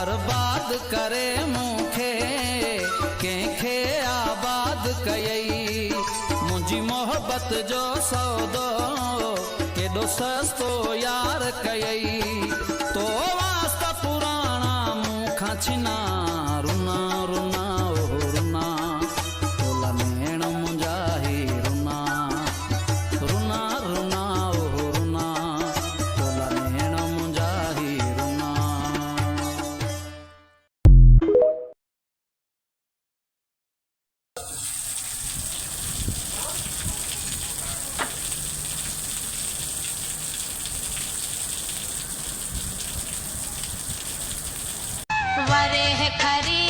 बर्बाद करे मूंखे कंहिंखे आबाद कयई मुंहिंजी मोहब्बत जो सौदो केॾो सस्तो यार कयई तो वास्ता पुराणा मूंखां छिना रुना रुना ओ रुना तोला नेण मुंहिंजा ही रुना रुना रुना ओ रुना तोला नेण मुंहिंजा ही रुना। वरे खरी